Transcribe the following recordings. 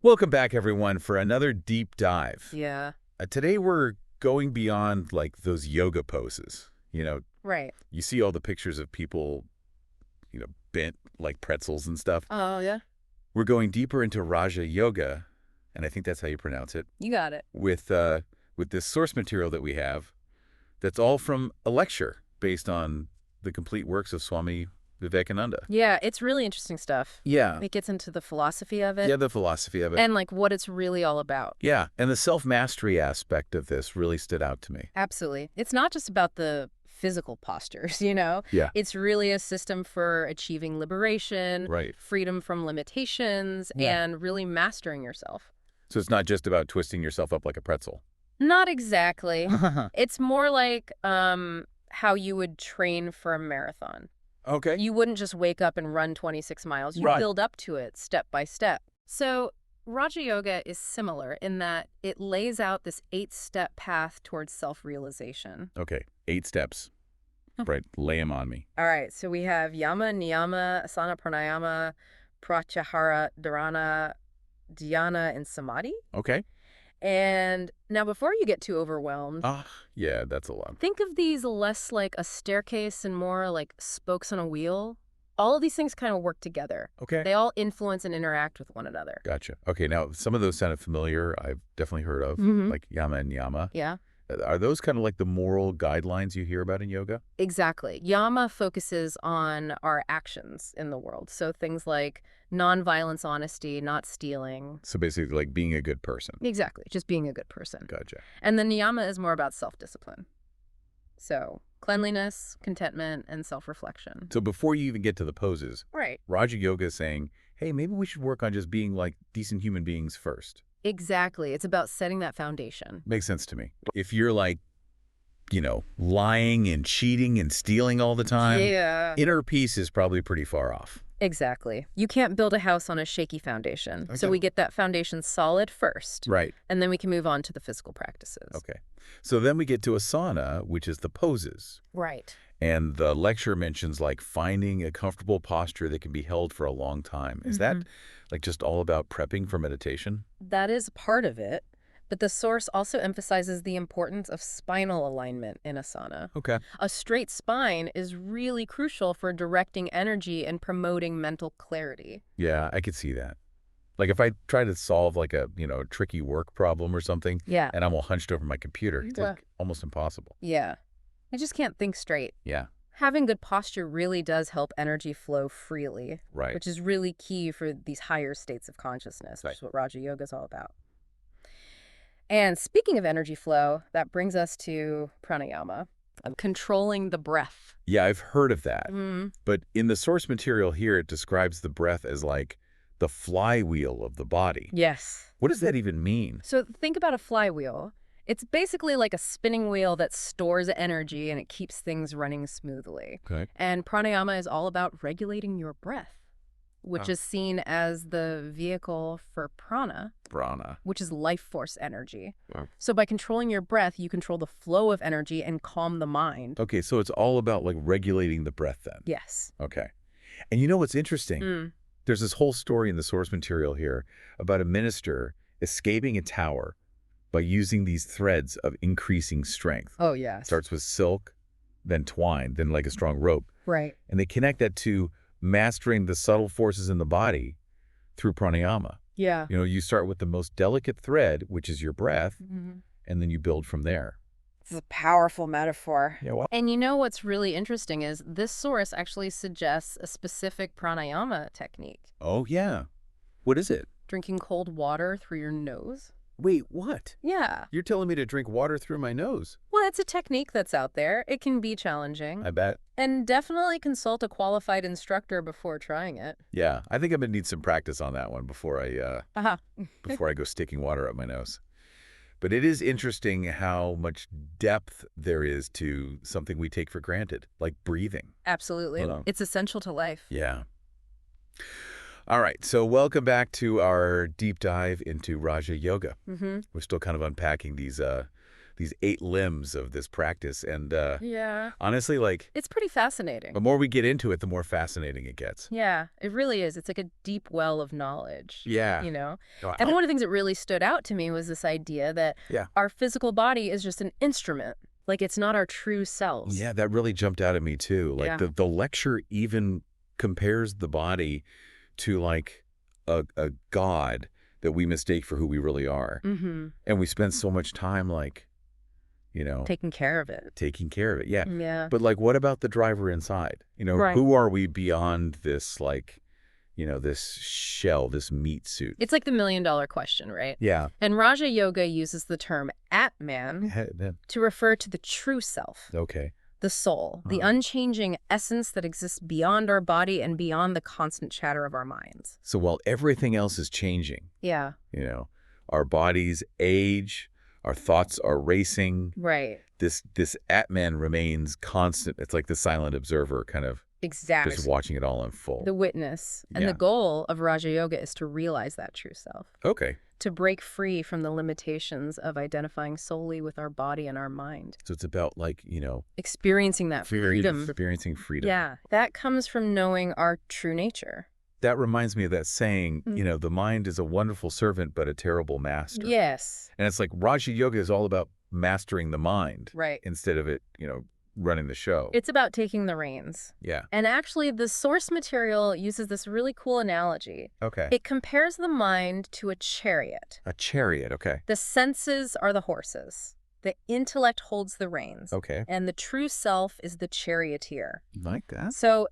Welcome back, everyone, for another deep dive. Yeah. Today, we're going beyond, like, those yoga poses. Right. You see all the pictures of people, bent like pretzels and stuff. Oh, yeah. We're going deeper into Raja Yoga, and I think that's how you pronounce it, You got it. with this source material that we have that's all from a lecture based on the complete works of Swami Vivekananda. Yeah, it's really interesting stuff. Yeah. It gets into the philosophy of it Yeah, the philosophy of it. and like what it's really all about. Yeah, and the self-mastery aspect of this really stood out to me. Absolutely. It's not just about the physical postures, you know? Yeah. It's really a system for achieving liberation, Right. freedom from limitations, Yeah. and really mastering yourself. So it's not just about twisting yourself up like a pretzel. Not exactly. It's more like how you would train for a marathon. Okay. You wouldn't just wake up and run 26 miles. You Right. build up to it step by step. So Raja Yoga is similar in that it lays out this 8-step path towards self-realization. Okay. 8 steps. Right. Lay them on me. All right, so we have Yama and Niyama, Asana, Pranayama, Pratyahara, Dharana, Dhyana, and Samadhi. Okay. And now before you get too overwhelmed, Yeah, that's a lot. think of these less like a staircase and more like spokes on a wheel. All of these things kind of work together. Okay. They all influence and interact with one another. Gotcha. Okay, now some of those sounded familiar. I've definitely heard of, Mhm. like Yama and Niyama. Yeah, Are those kind of like the moral guidelines you hear about in yoga? exactly. Yama focuses on our actions in the world. So things like nonviolence, honesty, not stealing. So basically like being a good person. Exactly, just being a good person. Gotcha. And then Niyama is more about self-discipline. So cleanliness, contentment, and self-reflection. So before you even get to the poses, Right. Raja Yoga is saying, hey, maybe we should work on just being like decent human beings first. Exactly. It's about setting that foundation. Makes sense to me. If you're like, lying and cheating and stealing all the time, Yeah. inner peace is probably pretty far off. Exactly. You can't build a house on a shaky foundation. Okay. So we get that foundation solid first, Right. and then we can move on to the physical practices. Okay. So then we get to Asana, which is the poses. Right. And the lecture mentions like finding a comfortable posture that can be held for a long time. Is that like just all about prepping for meditation? That is part of it, but the source also emphasizes the importance of spinal alignment in asana. Okay. A straight spine is really crucial for directing energy and promoting mental clarity. Yeah, I could see that. Like if I try to solve like a, tricky work problem or something, Yeah. and I'm all hunched over my computer, it's Yeah. like almost impossible. Yeah. I just can't think straight. Yeah, Having good posture really does help energy flow freely, right. which is really key for these higher states of consciousness, which Right. is what Raja Yoga is all about. And speaking of energy flow, that brings us to pranayama, controlling the breath. Yeah, I've heard of that. Mm, But in the source material here, it describes the breath as like the flywheel of the body. yes. What does that even mean? So think about a flywheel. It's basically like a spinning wheel that stores energy and it keeps things running smoothly. Okay. And pranayama is all about regulating your breath, which Oh. is seen as the vehicle for prana, Prana. which is life force energy. Wow. So by controlling your breath, you control the flow of energy and calm the mind. Okay, so it's all about like regulating the breath then. Yes. Okay. And you know what's interesting? Mm. There's this whole story in the source material here about a minister escaping a tower by using these threads of increasing strength. Oh, yes. Starts with silk, then twine, then like a strong rope. Right. And they connect that to mastering the subtle forces in the body through pranayama. Yeah. You start with the most delicate thread, which is your breath, Mm-hmm. and then you build from there. This is a powerful metaphor. Yeah, well. And you know what's really interesting is this source actually suggests a specific pranayama technique. Oh, yeah. What is it? Drinking cold water through your nose. Wait, what? Yeah. You're telling me to drink water through my nose? Well, it's a technique that's out there. It can be challenging. I bet. And definitely consult a qualified instructor before trying it. Yeah, I think I'm gonna need some practice on that one before Aha. I go sticking water up my nose. But it is interesting how much depth there is to something we take for granted, like breathing. Absolutely. Hold on. It's essential to life. Yeah. All right, so welcome back to our deep dive into Raja Yoga. Mm-hmm. We're still kind of unpacking these these 8 limbs of this practice. And Yeah. honestly, like, It's pretty fascinating. the more we get into it, the more fascinating it gets. Yeah, it really is. It's like a deep well of knowledge. Yeah. You know? Oh, And one of the things that really stood out to me was this idea that Yeah. our physical body is just an instrument. Like, it's not our true selves. Yeah, that really jumped out at me too. Like Yeah. the lecture even compares the body to like a god that we mistake for who we really are. Mm-hmm. And we spend so much time like, Taking care of it. taking care of it. Yeah. Yeah. But like, what about the driver inside? Right. Who are we beyond this, like, this shell, this meat suit? It's like the million-dollar question, right? Yeah. And Raja Yoga uses the term Atman to refer to the true self, Okay. the soul, the Uh-huh. unchanging essence that exists beyond our body and beyond the constant chatter of our minds. So while everything else is changing, Yeah, our bodies age, our thoughts are racing, right. this Atman remains constant. It's like the silent observer kind of Exactly. just watching it all unfold. The witness. And Yeah. the goal of Raja Yoga is to realize that true self, Okay. to break free from the limitations of identifying solely with our body and our mind. So it's about like, Experiencing that freedom. experiencing freedom. Yeah, that comes from knowing our true nature. That reminds me of that saying, Mm. the mind is a wonderful servant, but a terrible master. Yes, And it's like Raja Yoga is all about mastering the mind right. instead of it, running the show. It's about taking the reins. Yeah. And actually, the source material uses this really cool analogy. Okay. It compares the mind to a chariot. A chariot. Okay. The senses are the horses. The intellect holds the reins. Okay. And the true self is the charioteer. Like that. So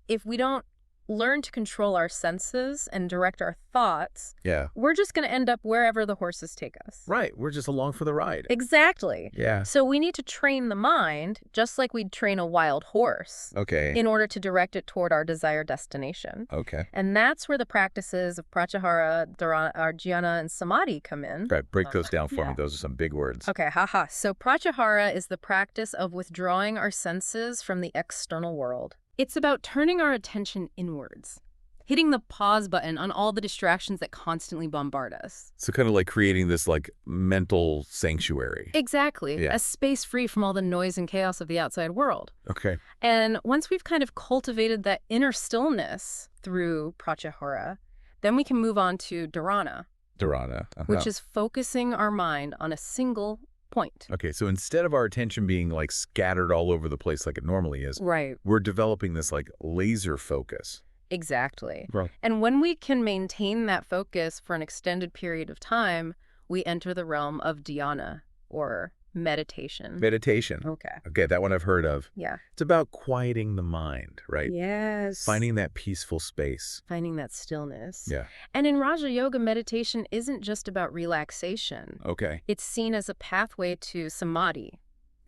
if we don't learn to control our senses and direct our thoughts, Yeah. we're just going to end up wherever the horses take us. Right. We're just along for the ride. Exactly. Yeah. So we need to train the mind just like we'd train a wild horse Okay. in order to direct it toward our desired destination. Okay. And that's where the practices of pratyahara, dhyana, and samadhi come in. Right. Break those down for me. Yeah. Those are some big words. Okay, haha. So pratyahara is the practice of withdrawing our senses from the external world. It's about turning our attention inwards, hitting the pause button on all the distractions that constantly bombard us. So kind of like creating this like mental sanctuary. Exactly. Yeah. A space free from all the noise and chaos of the outside world. Okay. And once we've kind of cultivated that inner stillness through pratyahara, then we can move on to dharana, Dharana. which is focusing our mind on a single point. Okay, so instead of our attention being like scattered all over the place like it normally is, Right. we're developing this like laser focus. Exactly. Right. And when we can maintain that focus for an extended period of time, we enter the realm of dhyana, or meditation. Meditation. Okay. Okay, that one I've heard of. Yeah. It's about quieting the mind, right? Yes. Finding that peaceful space. Finding that stillness. Yeah. And in Raja Yoga, meditation isn't just about relaxation. Okay. It's seen as a pathway to samadhi,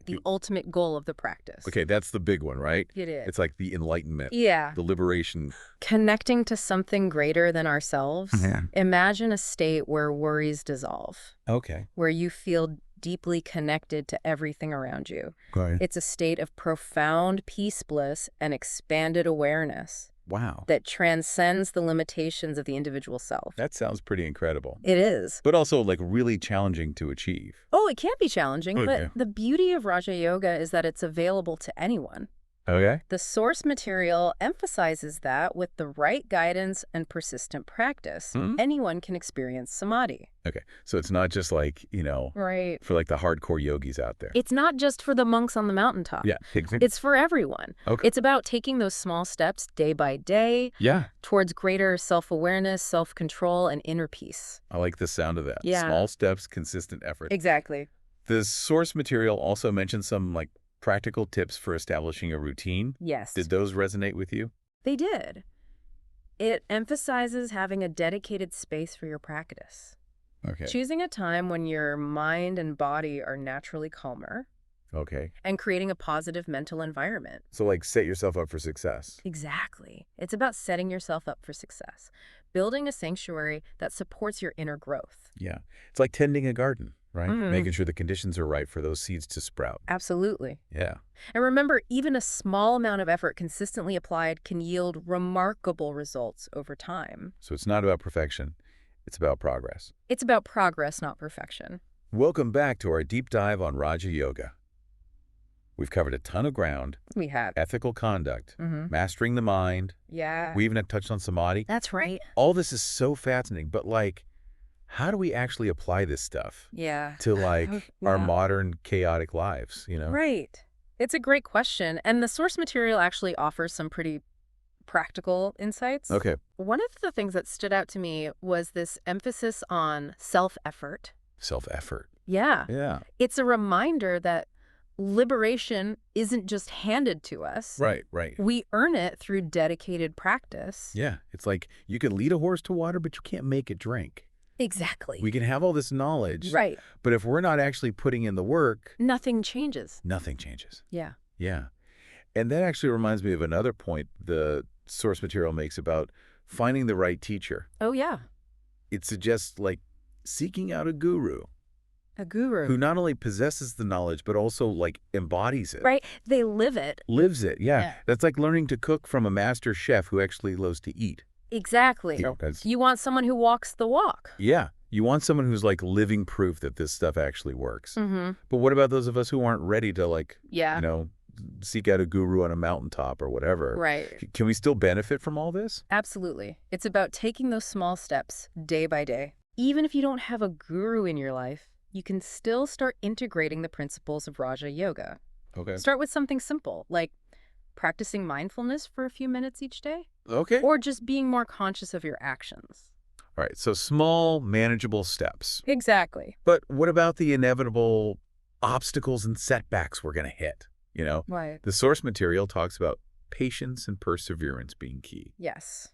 the ultimate goal of the practice. Okay, that's the big one, right? It is. It's like the enlightenment, Yeah. the liberation. Connecting to something greater than ourselves. Yeah. Imagine a state where worries dissolve, Okay. where you feel deeply connected to everything around you. Okay. It's a state of profound peace, bliss, and expanded awareness Wow. that transcends the limitations of the individual self. That sounds pretty incredible. It is. But also like really challenging to achieve. Oh, it can be challenging, Okay. but the beauty of Raja Yoga is that it's available to anyone. Okay. The source material emphasizes that with the right guidance and persistent practice, anyone can experience samadhi. Okay. So it's not just like, Right. for like the hardcore yogis out there. It's not just for the monks on the mountaintop. Yeah. Exactly. It's for everyone. Okay. It's about taking those small steps day by day Yeah. towards greater self-awareness, self-control, and inner peace. I like the sound of that. Yeah. Small steps, consistent effort. Exactly. The source material also mentions some like practical tips for establishing a routine. Yes. Did those resonate with you? They did. It emphasizes having a dedicated space for your practice. Okay. Choosing a time when your mind and body are naturally calmer, Okay. and creating a positive mental environment. So like set yourself up for success. Exactly. It's about setting yourself up for success, building a sanctuary that supports your inner growth. Yeah. It's like tending a garden, right? Mhm. Making sure the conditions are right for those seeds to sprout. Absolutely. Yeah. And remember, even a small amount of effort consistently applied can yield remarkable results over time. So it's not about perfection. It's about progress. It's about progress, not perfection. Welcome back to our deep dive on Raja Yoga. We've covered a ton of ground: We have. ethical conduct, Mm-hmm. mastering the mind. Yeah. We even had touched on samadhi. That's right. All this is so fascinating, but like, how do we actually apply this stuff Yeah. to like our Yeah. modern chaotic lives, you know? Right. It's a great question. And the source material actually offers some pretty practical insights. Okay. One of the things that stood out to me was this emphasis on self-effort. Self-effort. Yeah. Yeah. It's a reminder that liberation isn't just handed to us. Right, right. We earn it through dedicated practice. Yeah. It's like you can lead a horse to water, but you can't make it drink. Exactly. We can have all this knowledge, Right. but if we're not actually putting in the work, Nothing changes. nothing changes. Yeah. Yeah. And that actually reminds me of another point the source material makes about finding the right teacher. Oh, yeah. It suggests like seeking out a guru A guru. who not only possesses the knowledge, but also like embodies it. Right. They live it. Lives it. Yeah. Yeah. That's like learning to cook from a master chef who actually loves to eat. Exactly. You know, 'cause- You want someone who walks the walk. yeah. You want someone who's like living proof that this stuff actually works. Mm-hmm. But what about those of us who aren't ready to like, Yeah. you know, seek out a guru on a mountaintop or whatever? Right. Can we still benefit from all this? Absolutely. It's about taking those small steps day by day. Even if you don't have a guru in your life, you can still start integrating the principles of Raja Yoga. Okay. Start with something simple, like practicing mindfulness for a few minutes each day, Okay. or just being more conscious of your actions. All right. So small, manageable steps. Exactly. But what about the inevitable obstacles and setbacks we're going to hit? You know, Right. the source material talks about patience and perseverance being key. Yes.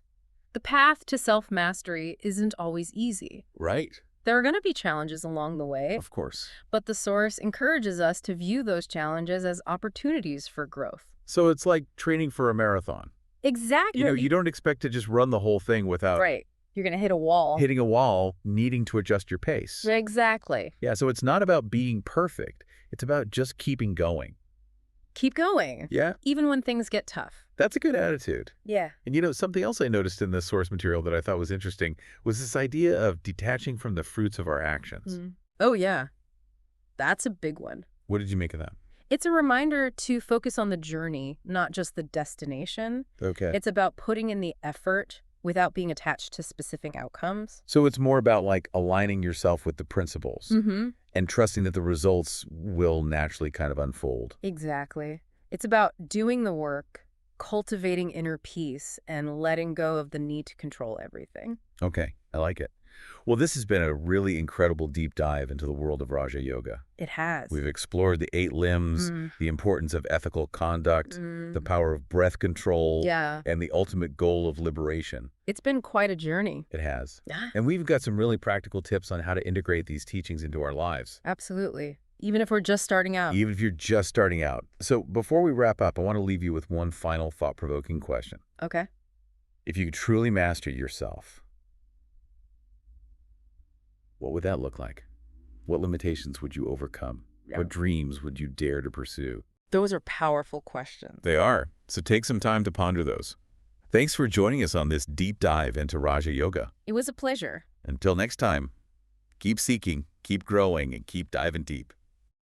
The path to self-mastery isn't always easy. Right. There are going to be challenges along the way, Of course. but the source encourages us to view those challenges as opportunities for growth. So it's like training for a marathon. Exactly. You know, you don't expect to just run the whole thing without Right. You're going to hit a wall. hitting a wall, needing to adjust your pace. Exactly. Yeah, so it's not about being perfect. It's about just keeping going. Keep going, Yeah, even when things get tough. that's a good attitude. Yeah. And you know, something else I noticed in the source material that I thought was interesting was this idea of detaching from the fruits of our actions. Oh, yeah. That's a big one. What did you make of that? It's a reminder to focus on the journey, not just the destination. Okay. It's about putting in the effort without being attached to specific outcomes. So it's more about like aligning yourself with the principles Mm-hmm. and trusting that the results will naturally kind of unfold. Exactly. It's about doing the work, cultivating inner peace, and letting go of the need to control everything. Okay, I like it. Well, this has been a really incredible deep dive into the world of Raja Yoga. It has. We've explored the 8 limbs, the importance of ethical conduct, the power of breath control, Yeah. and the ultimate goal of liberation. It's been quite a journey. It has. Yeah. And we've got some really practical tips on how to integrate these teachings into our lives, Absolutely. Even if we're just starting out. even if you're just starting out. So before we wrap up, I want to leave you with one final thought-provoking question. Okay. If you could truly master yourself, what would that look like? What limitations would you overcome? Yeah. What dreams would you dare to pursue? Those are powerful questions. They are. So take some time to ponder those. Thanks for joining us on this deep dive into Raja Yoga. It was a pleasure. Until next time, keep seeking, keep growing, and keep diving deep.